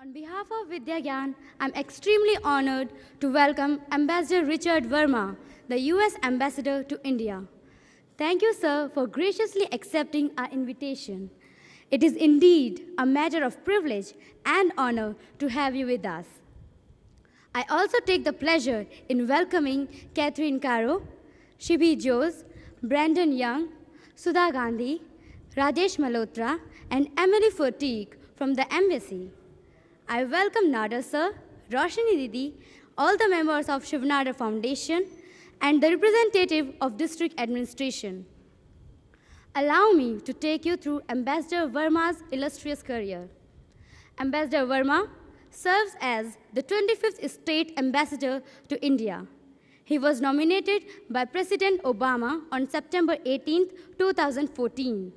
On behalf of Vidyagyan, I'm extremely honored to welcome Ambassador Richard Verma, the US Ambassador to India. Thank you, sir, for graciously accepting our invitation. It is indeed a matter of privilege and honor to have you with us. I also take the pleasure in welcoming Catherine Caro, Shibi Jose, Brandon Young, Sudha Gandhi, Rajesh Malhotra, and Emily Fortique from the embassy. I welcome Nada sir, Roshni Didi, all the members of Shiv Nada Foundation, and the representative of district administration. Allow me to take you through Ambassador Verma's illustrious career. Ambassador Verma serves as the 25th State Ambassador to India. He was nominated by President Obama on September 18, 2014,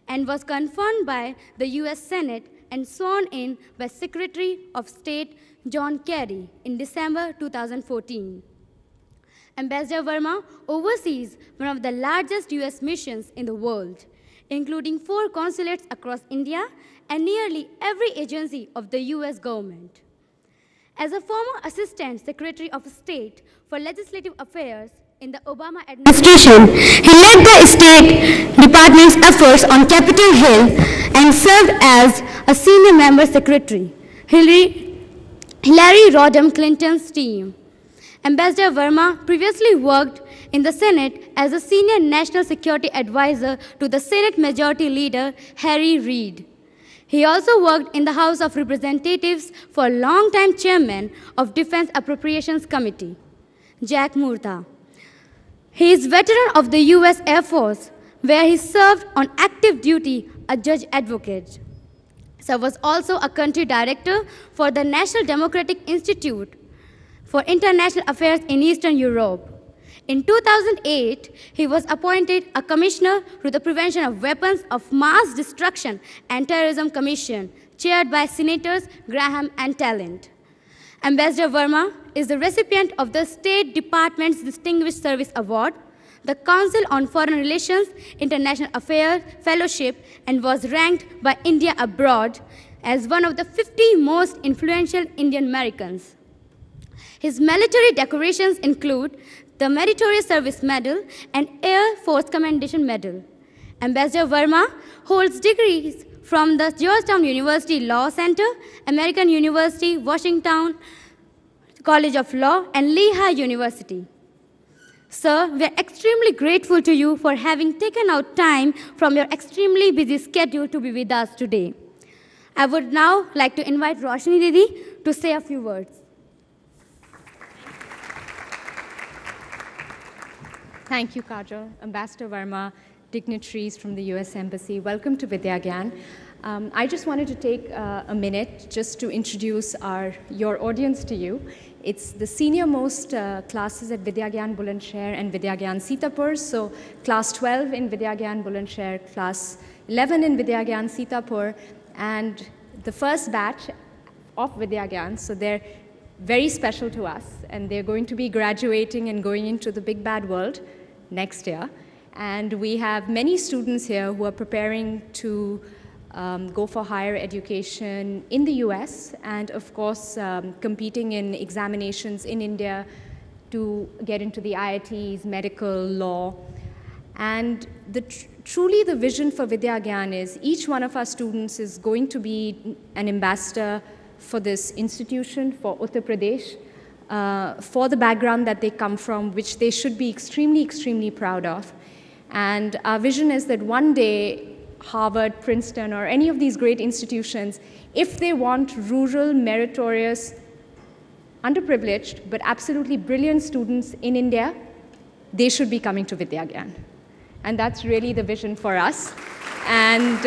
and was confirmed by the US Senate and sworn in by Secretary of State John Kerry in December 2014. Ambassador Verma oversees one of the largest US missions in the world, including 4 consulates across India and nearly every agency of the US government. As a former Assistant Secretary of State for Legislative Affairs in the Obama administration, he led the State Department's efforts on Capitol Hill and served as a senior member secretary, Hillary Rodham Clinton's team. Ambassador Verma previously worked in the Senate as a senior national security advisor to the Senate Majority Leader Harry Reid. He also worked in the House of Representatives for longtime chairman of Defense Appropriations Committee, Jack Murtha. He is veteran of the US Air Force, where he served on active duty as judge advocate. Sir was also a country director for the National Democratic Institute for International Affairs in Eastern Europe. In 2008, he was appointed a commissioner to the Prevention of Weapons of Mass Destruction and Terrorism Commission, chaired by Senators Graham and Talent. Ambassador Verma is the recipient of the State Department's Distinguished Service Award, the Council on Foreign Relations International Affairs Fellowship, and was ranked by India Abroad as one of the 50 most influential Indian Americans. His military decorations include the Meritorious Service Medal and Air Force Commendation Medal. Ambassador Verma holds degrees from the Georgetown University Law Center, American University, Washington College of Law, and Lehigh University. Sir, we are extremely grateful to you for having taken out time from your extremely busy schedule to be with us today. I would now like to invite Roshni Didi to say a few words. Thank you, Kajal. Ambassador Verma, dignitaries from the US Embassy, welcome to Vidyagyan. I just wanted to take a minute just to introduce your audience to you. It's the senior-most classes at Vidyagyan Bulandshahr and Vidyagyan Sitapur. So class 12 in Vidyagyan Bulandshahr, class 11 in Vidyagyan Sitapur, and the first batch of Vidyagyan. So they're very special to us, and they're going to be graduating and going into the big bad world next year. And we have many students here who are preparing to go for higher education in the US, and of course competing in examinations in India to get into the IITs, medical, law. And truly the vision for Vidyagyan is each one of our students is going to be an ambassador for this institution, for Uttar Pradesh, for the background that they come from, which they should be extremely, extremely proud of. And our vision is that one day, Harvard, Princeton, or any of these great institutions, if they want rural, meritorious, underprivileged, but absolutely brilliant students in India, they should be coming to Vidyagyan. And that's really the vision for us. And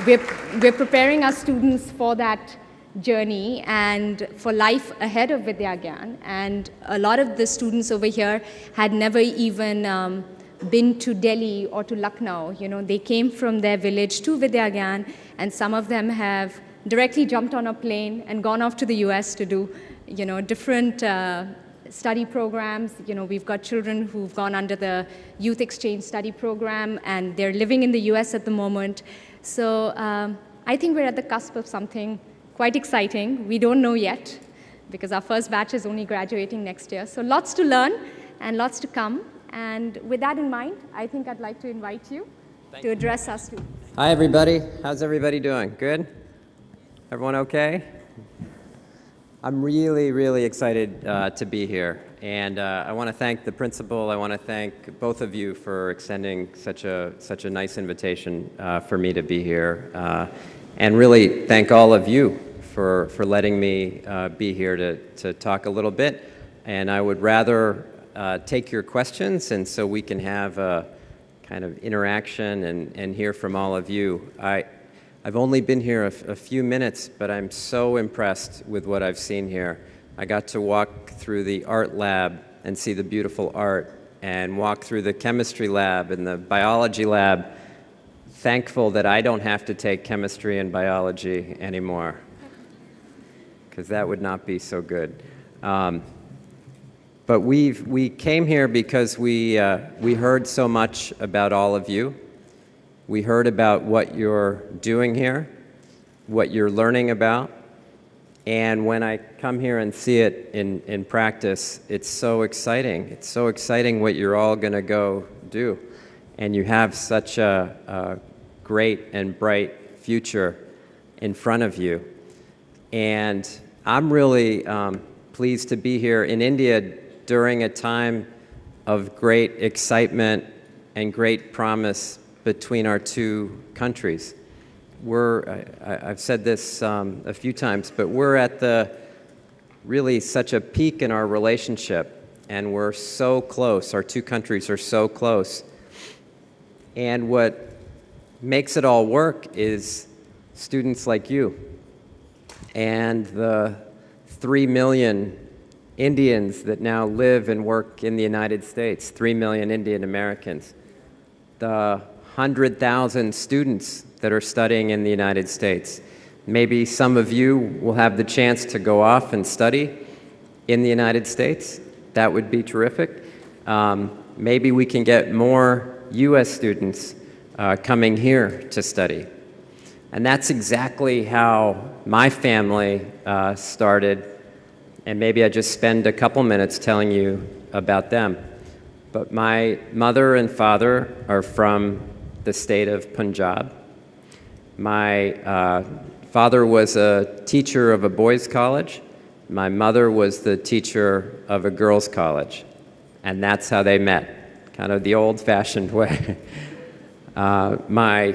we're preparing our students for that journey and for life ahead of Vidyagyan. And a lot of the students over here had never even been to Delhi or to Lucknow. You know, they came from their village to Vidyagyan, and some of them have directly jumped on a plane and gone off to the US to do, you know, different study programs. You know, we've got children who've gone under the youth exchange study program, and they're living in the US at the moment. So I think we're at the cusp of something quite exciting. We don't know yet because our first batch is only graduating next year. So lots to learn and lots to come. And with that in mind, I think I'd like to invite you to address our students. Hi, everybody. How's everybody doing? Good? Everyone okay? I'm really, really excited to be here. And I want to thank the principal. I want to thank both of you for extending such a nice invitation for me to be here. And really thank all of you for letting me be here to talk a little bit. And I would rather take your questions, and so we can have a kind of interaction and hear from all of you. I've only been here a few minutes, but I'm so impressed with what I've seen here. I got to walk through the art lab and see the beautiful art, and walk through the chemistry lab and the biology lab. Thankful that I don't have to take chemistry and biology anymore, because that would not be so good. But we came here because we heard so much about all of you. We heard about what you're doing here, what you're learning about, and when I come here and see it in practice, it's so exciting. It's so exciting what you're all going to go do. And you have such a great and bright future in front of you. And I'm really pleased to be here in India during a time of great excitement and great promise between our two countries. I've said this a few times, but we're at really such a peak in our relationship, and we're so close. Our two countries are so close. And what makes it all work is students like you and the 3 million Indians that now live and work in the United States, 3 million Indian Americans, the 100,000 students that are studying in the United States. Maybe some of you will have the chance to go off and study in the United States. That would be terrific. Maybe we can get more U.S. students coming here to study. And that's exactly how my family started. And maybe I just spend a couple minutes telling you about them. But my mother and father are from the state of Punjab. My father was a teacher of a boys' college. My mother was the teacher of a girls' college. And that's how they met, kind of the old-fashioned way. My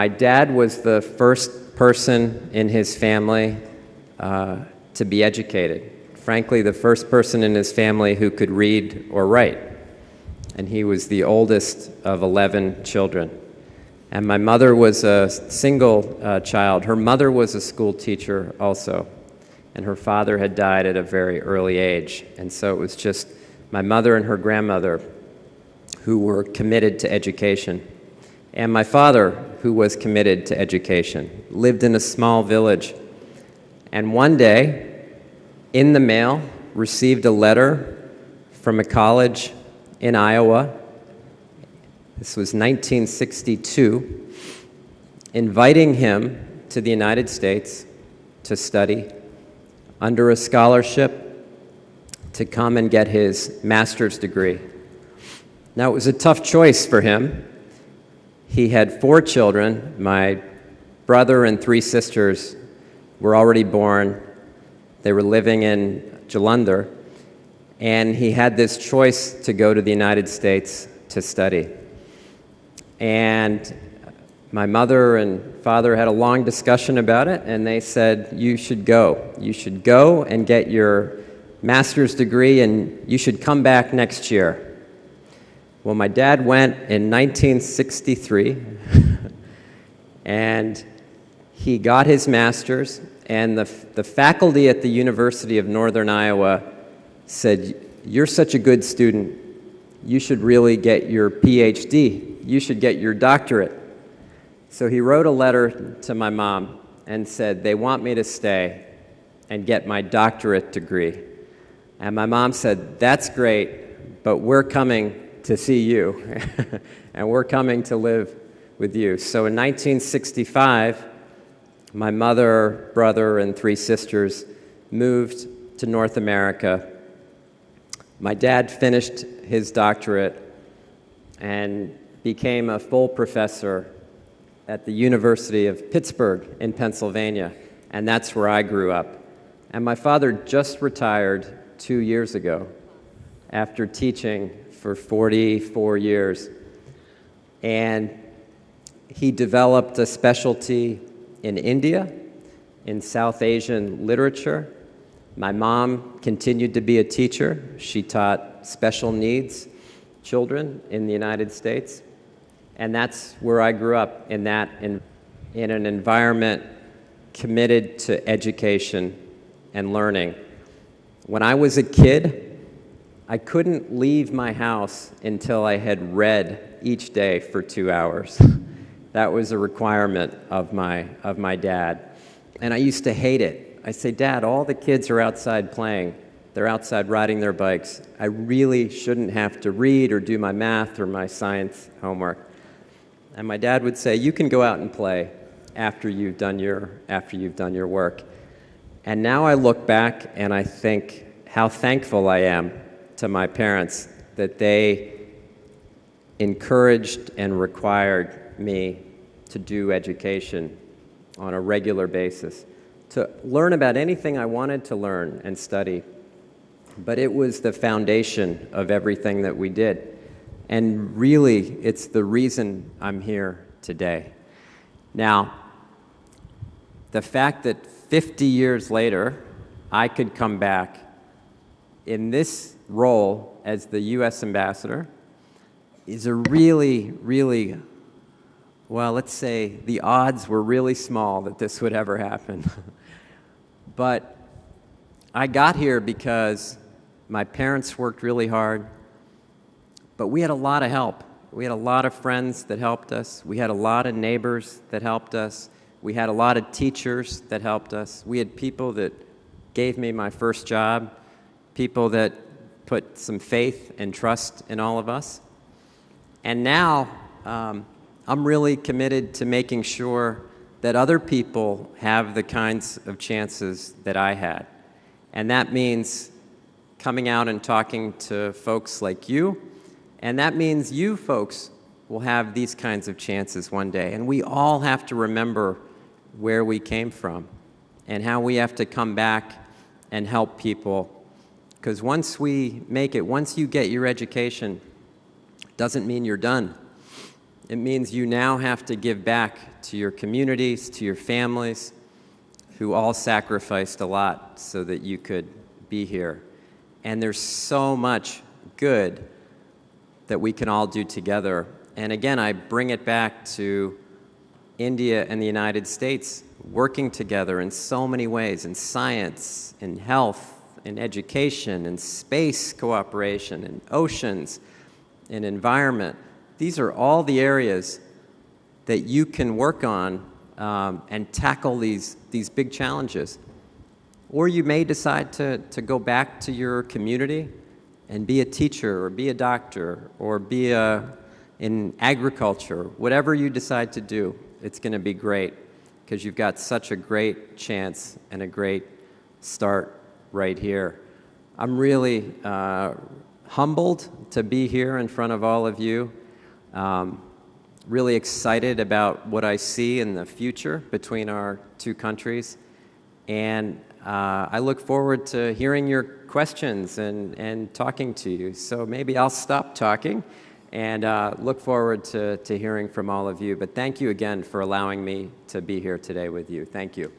dad was the first person in his family to be educated. Frankly, the first person in his family who could read or write. And he was the oldest of 11 children. And my mother was a single child. Her mother was a school teacher also. And her father had died at a very early age. And so it was just my mother and her grandmother who were committed to education. And my father, who was committed to education, lived in a small village. And one day, in the mail, received a letter from a college in Iowa. This was 1962, inviting him to the United States to study under a scholarship to come and get his master's degree. Now, it was a tough choice for him. He had 4 children. My brother and 3 sisters were already born. They were living in Jalandhar. And he had this choice to go to the United States to study. And my mother and father had a long discussion about it, and they said, you should go. You should go and get your master's degree, and you should come back next year. Well, my dad went in 1963, and he got his master's, and the faculty at the University of Northern Iowa said, you're such a good student, you should really get your PhD. You should get your doctorate. So he wrote a letter to my mom and said, they want me to stay and get my doctorate degree. And my mom said, that's great, but we're coming to see you, and we're coming to live with you. So in 1965, my mother, brother, and 3 sisters moved to North America. My dad finished his doctorate and became a full professor at the University of Pittsburgh in Pennsylvania, and that's where I grew up. And my father just retired 2 years ago after teaching for 44 years. And he developed a specialty in India, in South Asian literature. My mom continued to be a teacher. She taught special needs children in the United States. And that's where I grew up, in an environment committed to education and learning. When I was a kid, I couldn't leave my house until I had read each day for 2 hours. That was a requirement of my dad. And I used to hate it. I say, Dad, all the kids are outside playing. They're outside riding their bikes. I really shouldn't have to read or do my math or my science homework. And my dad would say, you can go out and play after you've done your work. And now I look back and I think how thankful I am to my parents that they encouraged and required me to do education on a regular basis, to learn about anything I wanted to learn and study. But it was the foundation of everything that we did. And really, it's the reason I'm here today. Now, the fact that 50 years later, I could come back in this role as the U.S. ambassador is a really, really, well, let's say the odds were really small that this would ever happen. But I got here because my parents worked really hard, but we had a lot of help. We had a lot of friends that helped us. We had a lot of neighbors that helped us. We had a lot of teachers that helped us. We had people that gave me my first job, people that put some faith and trust in all of us. And now I'm really committed to making sure that other people have the kinds of chances that I had. And that means coming out and talking to folks like you, and that means you folks will have these kinds of chances one day. And we all have to remember where we came from and how we have to come back and help people. Because once we make it, once you get your education, doesn't mean you're done. It means you now have to give back to your communities, to your families, who all sacrificed a lot so that you could be here. And there's so much good that we can all do together. And again, I bring it back to India and the United States working together in so many ways, in science, in health, in education, in space cooperation, in oceans, in environment. These are all the areas that you can work on and tackle these big challenges. Or you may decide to go back to your community and be a teacher or be a doctor or be in agriculture. Whatever you decide to do, it's going to be great because you've got such a great chance and a great start right here. I'm really humbled to be here in front of all of you. Really excited about what I see in the future between our two countries. And I look forward to hearing your questions and talking to you. So maybe I'll stop talking and look forward to hearing from all of you. But thank you again for allowing me to be here today with you. Thank you.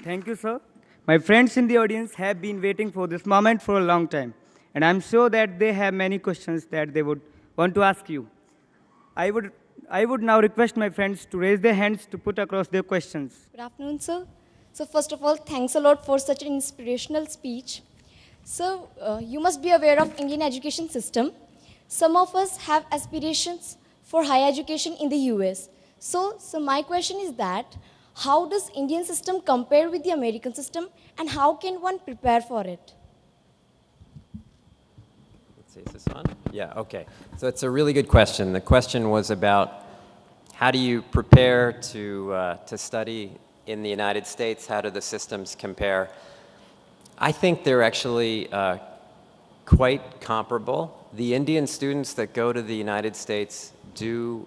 Thank you, sir. My friends in the audience have been waiting for this moment for a long time. And I'm sure that they have many questions that they would want to ask you. I would now request my friends to raise their hands to put across their questions. Good afternoon, sir. So first of all, thanks a lot for such an inspirational speech. So you must be aware of Indian education system. Some of us have aspirations for higher education in the US. So my question is that, how does Indian system compare with the American system and how can one prepare for it? Let's see, is this on? Yeah, okay. So it's a really good question. The question was about how do you prepare to study in the United States? How do the systems compare? I think they're actually quite comparable. The Indian students that go to the United States do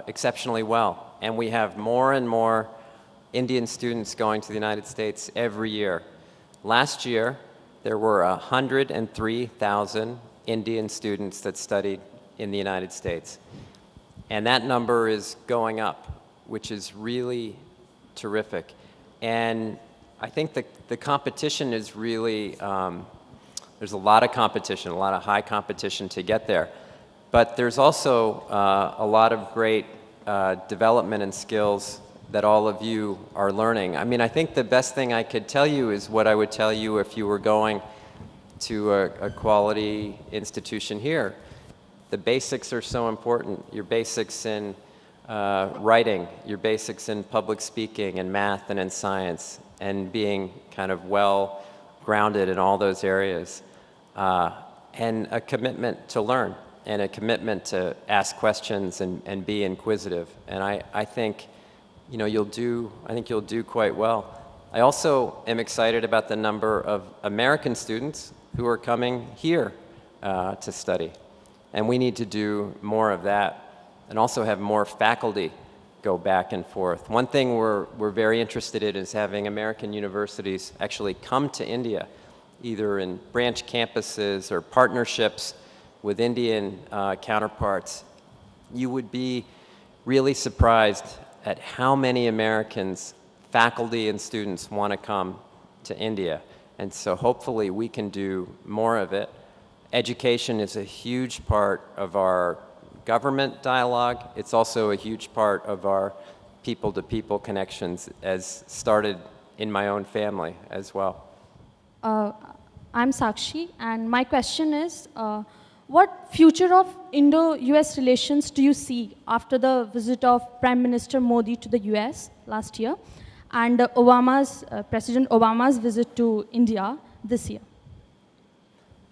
exceptionally well, and we have more and more Indian students going to the United States every year. Last year, there were 103,000 Indian students that studied in the United States. And that number is going up, which is really terrific. And I think the competition is really, there's a lot of competition, a lot of high competition to get there. But there's also a lot of great development and skills that all of you are learning. I mean, I think the best thing I could tell you is what I would tell you if you were going to a quality institution here. The basics are so important. Your basics in writing, your basics in public speaking and math and in science, and being kind of well grounded in all those areas. And a commitment to learn, and a commitment to ask questions and be inquisitive. And I think, you know, I think you'll do quite well. I also am excited about the number of American students who are coming here to study. And we need to do more of that, and also have more faculty go back and forth. One thing we're very interested in is having American universities actually come to India, either in branch campuses or partnerships with Indian counterparts. You would be really surprised at how many Americans, faculty and students, want to come to India. And so hopefully we can do more of it. Education is a huge part of our government dialogue. It's also a huge part of our people-to-people connections, as started in my own family as well. I'm Sakshi, and my question is, what future of Indo-US relations do you see after the visit of Prime Minister Modi to the US last year and President Obama's visit to India this year?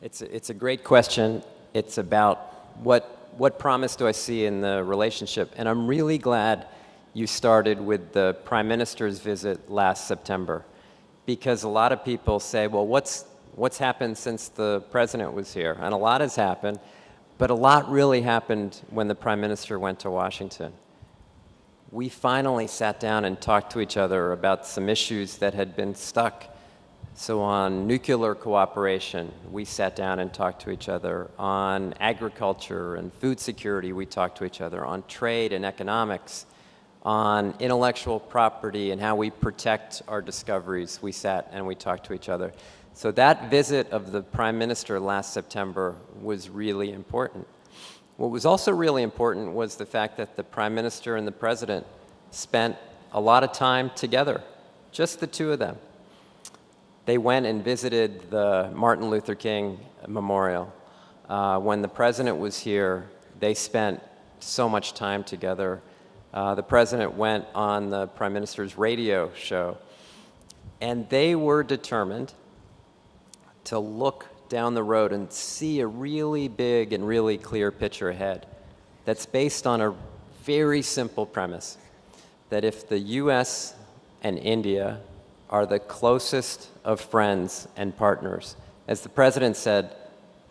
It's a great question. It's about what promise do I see in the relationship? And I'm really glad you started with the Prime Minister's visit last September, because a lot of people say, well, what's happened since the president was here? And a lot has happened, but a lot really happened when the Prime Minister went to Washington. We finally sat down and talked to each other about some issues that had been stuck. So on nuclear cooperation, we sat down and talked to each other. On agriculture and food security, we talked to each other. On trade and economics, on intellectual property and how we protect our discoveries, we sat and we talked to each other. So that visit of the Prime Minister last September was really important. What was also really important was the fact that the Prime Minister and the President spent a lot of time together, just the two of them. They went and visited the Martin Luther King Memorial. When the President was here, they spent so much time together. The President went on the Prime Minister's radio show, and they were determined to look down the road and see a really big and really clear picture ahead that's based on a very simple premise, that if the US and India are the closest of friends and partners, as the President said,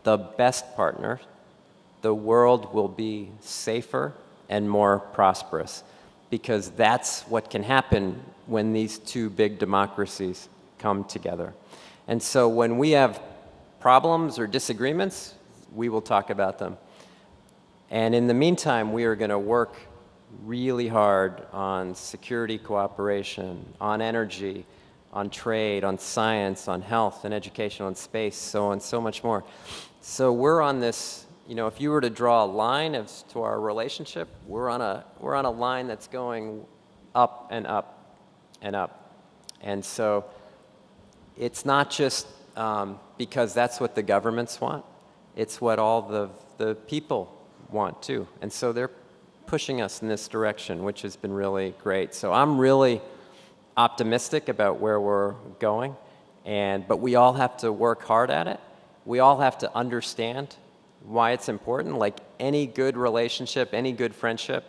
the best partner, the world will be safer and more prosperous, because that's what can happen when these two big democracies come together. And so when we have problems or disagreements, we will talk about them. And in the meantime, we are going to work really hard on security cooperation, on energy, on trade, on science, on health and education, on space, so on, so much more. So we're on this, you know, if you were to draw a line as to our relationship, we're on a line that's going up and up and up. And so it's not just because that's what the governments want, it's what all the people want too. And so they're pushing us in this direction, which has been really great. So I'm really optimistic about where we're going, but we all have to work hard at it. We all have to understand why it's important. Like any good relationship, any good friendship,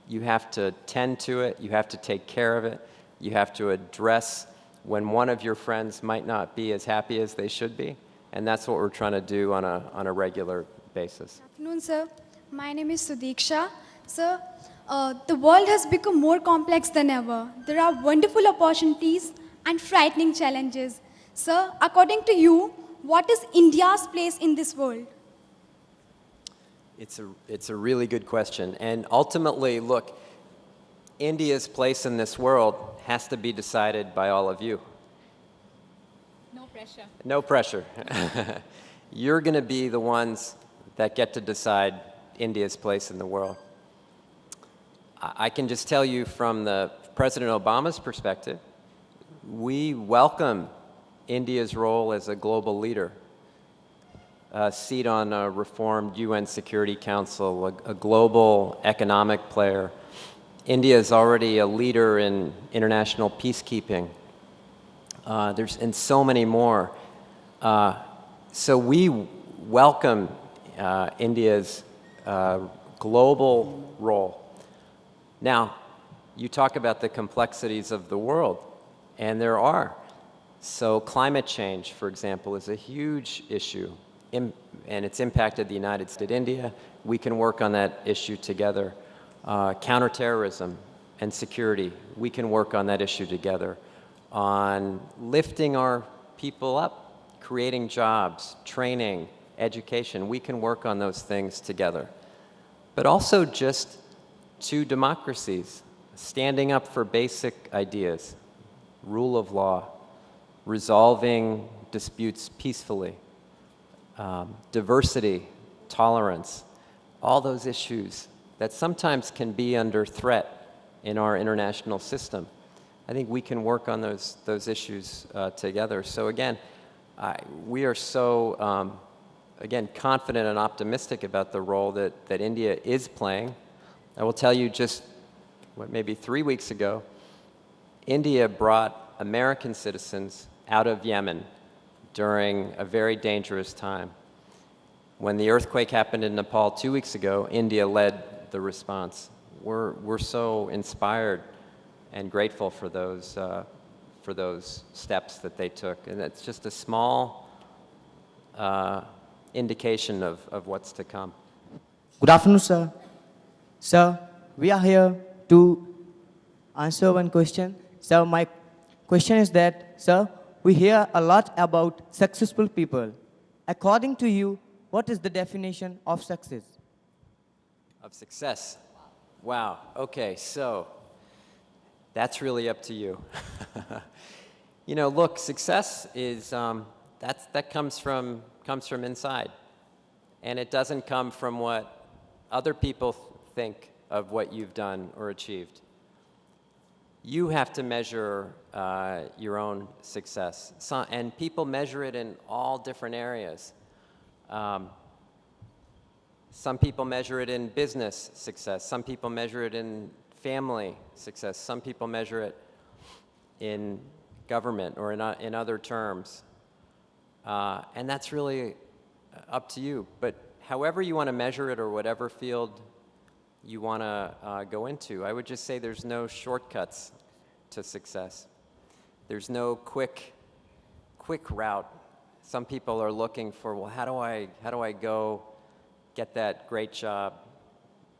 you have to tend to it, you have to take care of it, You have to address when one of your friends might not be as happy as they should be. And that's what we're trying to do on a regular basis. Good afternoon, sir. My name is Sudiksha. Sir, the world has become more complex than ever. There are wonderful opportunities and frightening challenges. Sir, according to you, what is India's place in this world? It's a really good question. And ultimately, look, India's place in this world has to be decided by all of you. No pressure. No pressure. You're going to be the ones that get to decide India's place in the world. I can just tell you from the President Obama's perspective, we welcome India's role as a global leader, a seat on a reformed UN Security Council, a global economic player. India is already a leader in international peacekeeping. And so many more. So we welcome India's global role. Now, you talk about the complexities of the world, and there are. So climate change, for example, is a huge issue, and it's impacted the United States, India. We can work on that issue together. Counterterrorism and security, we can work on that issue together. On lifting our people up, creating jobs, training, education, we can work on those things together. But also just two democracies, standing up for basic ideas, rule of law, resolving disputes peacefully, diversity, tolerance, all those issues that sometimes can be under threat in our international system. I think we can work on those issues together. So again, we are so, again, confident and optimistic about the role that India is playing. I will tell you just, maybe 3 weeks ago, India brought American citizens out of Yemen during a very dangerous time. When the earthquake happened in Nepal 2 weeks ago, India led the response. We're so inspired and grateful for those steps that they took. And it's just a small indication of what's to come. Good afternoon, sir. Sir, we are here to answer one question. Sir, my question is that, sir, we hear a lot about successful people. According to you, what is the definition of success? Of success. Wow. Okay, so that's really up to you. You know, look, success is that comes from inside, and it doesn't come from what other people think of what you've done or achieved. You have to measure your own success, and people measure it in all different areas. Some people measure it in business success. Some people measure it in family success. Some people measure it in government or in other terms. And that's really up to you. But however you want to measure it or whatever field you want to go into, I would just say there's no shortcuts to success. There's no quick route. Some people are looking for, well, how do I go get that great job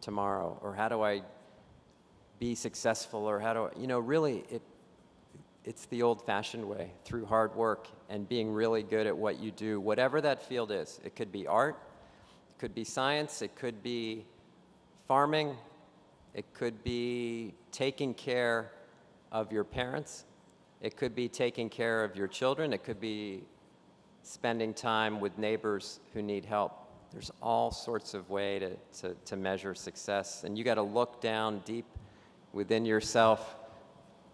tomorrow? Or how do I be successful? Or how do I, you know, really, it's the old-fashioned way, through hard work and being really good at what you do, whatever that field is. It could be art, it could be science, it could be farming, it could be taking care of your parents, it could be taking care of your children, it could be spending time with neighbors who need help. There's all sorts of ways to measure success, and you got to look down deep within yourself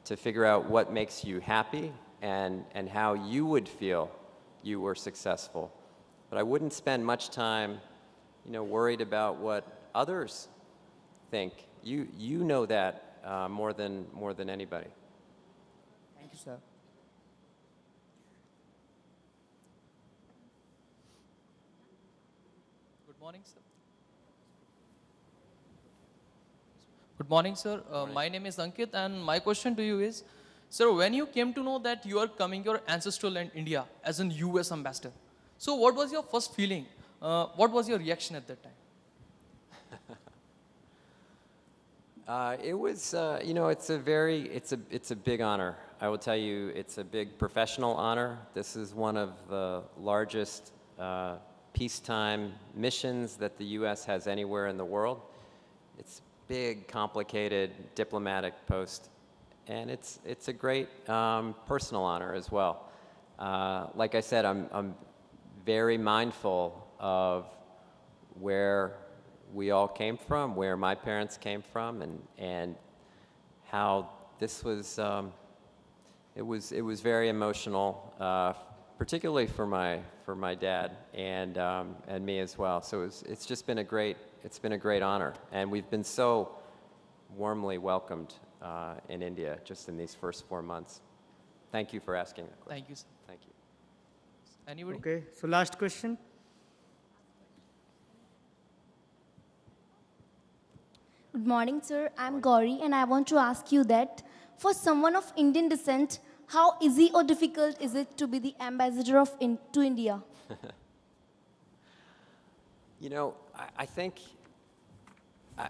to figure out what makes you happy and how you would feel you were successful. But I wouldn't spend much time, you know, worried about what others think. You know that more than anybody. Thank you, sir. Good morning, sir. Good morning, sir. My name is Ankit, and my question to you is, Sir, when you came to know that you are coming your ancestral land, India, as an US ambassador, so what was your first feeling? What was your reaction at that time? It was, it's a big honor. I will tell you, it's a big professional honor. This is one of the largest peacetime missions that the U.S. has anywhere in the world. It's big, complicated diplomatic post, and it's a great personal honor as well. Like I said, I'm very mindful of where we all came from, where my parents came from, and how this was, it was very emotional, particularly for my dad and me as well. So it's just been a great honor, and we've been so warmly welcomed in India just in these first 4 months. Thank you for asking that question. Thank you, sir. Thank you. Anybody? Okay, so last question. Good morning, sir. I'm Gauri, and I want to ask you that for someone of Indian descent, how easy or difficult is it to be the ambassador to India? You know,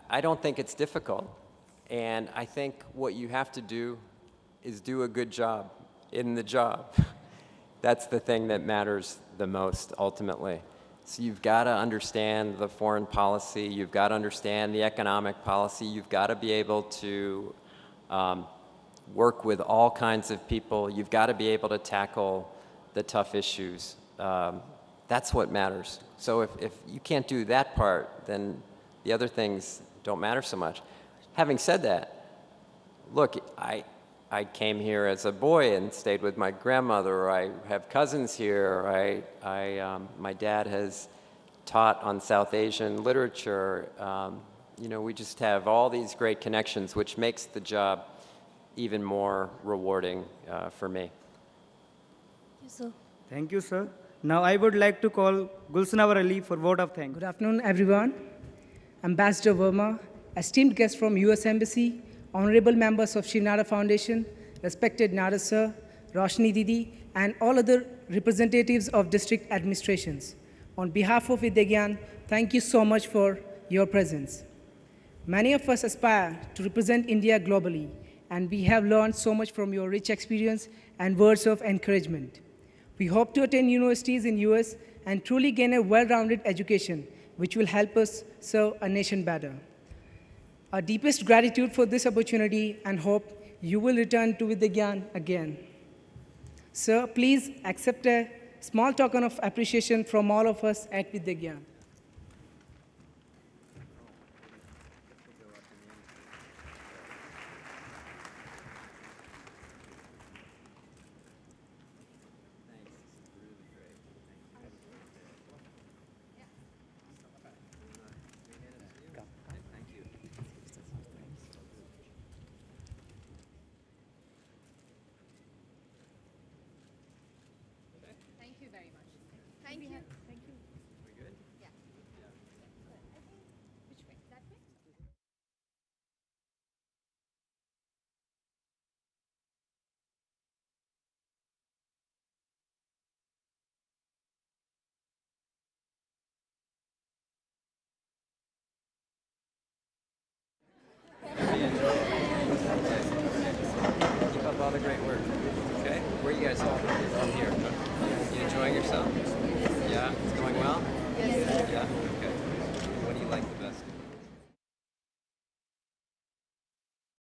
I don't think it's difficult. And I think what you have to do is do a good job in the job. That's the thing that matters the most, ultimately. So you've got to understand the foreign policy, you've got to understand the economic policy, you've got to be able to work with all kinds of people, you've got to be able to tackle the tough issues. That's what matters. So if you can't do that part, then the other things don't matter so much. Having said that, look, I came here as a boy and stayed with my grandmother. I have cousins here. My dad has taught on South Asian literature. You know, we just have all these great connections, which makes the job even more rewarding for me. Thank you, sir. Thank you, sir. Now I would like to call Gulsanawar Ali for vote of thanks. Good afternoon, everyone. Ambassador Verma, esteemed guests from U.S. Embassy, honorable members of Shri Nara Foundation, respected Nara Sir, Roshni Didi, and all other representatives of district administrations. On behalf of Vidyagyan, thank you so much for your presence. Many of us aspire to represent India globally, and we have learned so much from your rich experience and words of encouragement. We hope to attend universities in US and truly gain a well-rounded education, which will help us serve our nation better. Our deepest gratitude for this opportunity and hope you will return to Vidyagyan again. Sir, please accept a small token of appreciation from all of us at Vidyagyan. Thank you very much. Thank you. Thank you. We good? Yeah. Which way? That way? Keep up all the great work. Okay? Where are you guys all? Here. You enjoying yourself?